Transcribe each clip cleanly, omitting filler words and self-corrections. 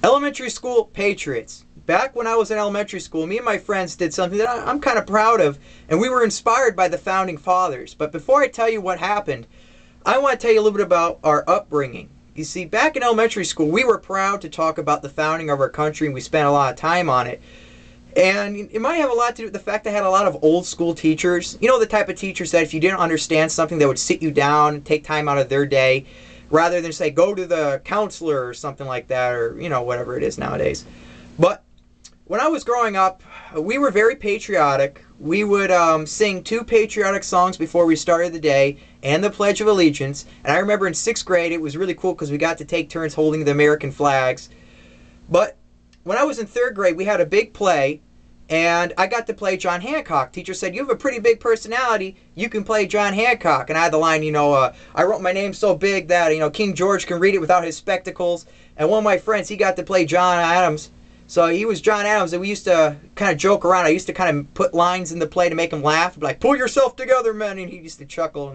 Elementary school, Patriots. Back when I was in elementary school, me and my friends did something that I'm kind of proud of, and we were inspired by the Founding Fathers. But before I tell you what happened, I want to tell you a little bit about our upbringing. You see, back in elementary school, we were proud to talk about the founding of our country, and we spent a lot of time on it. And it might have a lot to do with the fact I had a lot of old school teachers. You know, the type of teachers that if you didn't understand something, they would sit you down and take time out of their day rather than say, go to the counselor or something like that, or, you know, whatever it is nowadays. But when I was growing up, we were very patriotic. We would sing 2 patriotic songs before we started the day and the Pledge of Allegiance. And I remember in 6th grade, it was really cool because we got to take turns holding the American flags. But when I was in 3rd grade, we had a big play, and I got to play John Hancock. Teacher said, you have a pretty big personality. You can play John Hancock. And I had the line, I wrote my name so big that, King George can read it without his spectacles. And one of my friends, he got to play John Adams. So he was John Adams, and we used to kind of joke around. I used to kind of put lines in the play to make him laugh. Like, pull yourself together, man. And he used to chuckle.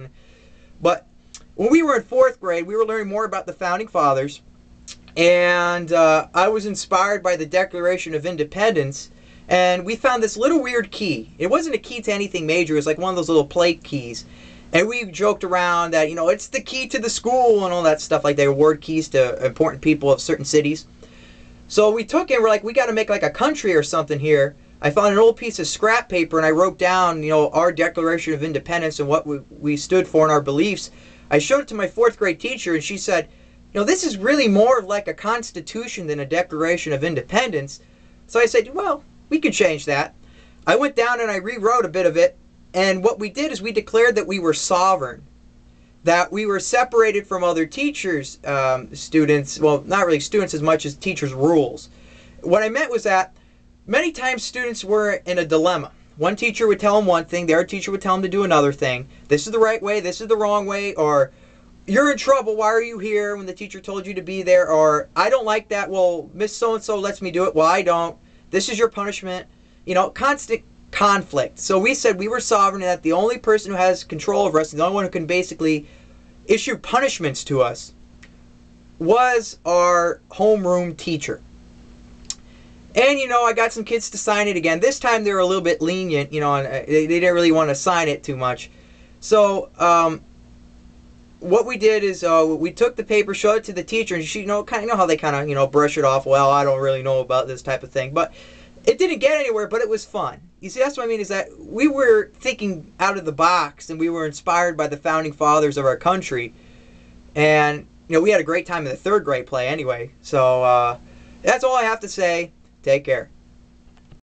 But when we were in 4th grade, we were learning more about the Founding Fathers. And I was inspired by the Declaration of Independence. And we found this little weird key. It wasn't a key to anything major. It was like one of those little plate keys. And we joked around that, it's the key to the school and all that stuff. Like they award keys to important people of certain cities. So we took it and we're like, we got to make like a country or something here. I found an old piece of scrap paper and I wrote down, our Declaration of Independence and what we stood for and our beliefs. I showed it to my 4th grade teacher and she said, this is really more like a constitution than a Declaration of Independence. So I said, well, we could change that. I went down and I rewrote a bit of it. And what we did is we declared that we were sovereign. That we were separated from other teachers, students, well, not really students as much as teachers' rules. What I meant was that many times students were in a dilemma. One teacher would tell them one thing, the other teacher would tell them to do another thing. This is the right way, this is the wrong way, or you're in trouble, why are you here when the teacher told you to be there, or I don't like that, well, Miss So-and-so lets me do it, well, I don't. This is your punishment. Constant conflict. So we said we were sovereign and that the only person who has control over us, the only one who can basically issue punishments to us, was our homeroom teacher. And, I got some kids to sign it again. This time they were a little bit lenient, and they didn't really want to sign it too much. So what we did is we took the paper, showed it to the teacher, and she, kind of how they kind of, brush it off. Well, I don't really know about this type of thing, but it didn't get anywhere. But it was fun. You see, that's what I mean is that we were thinking out of the box, and we were inspired by the Founding Fathers of our country, and we had a great time in the 3rd grade play anyway. So that's all I have to say. Take care.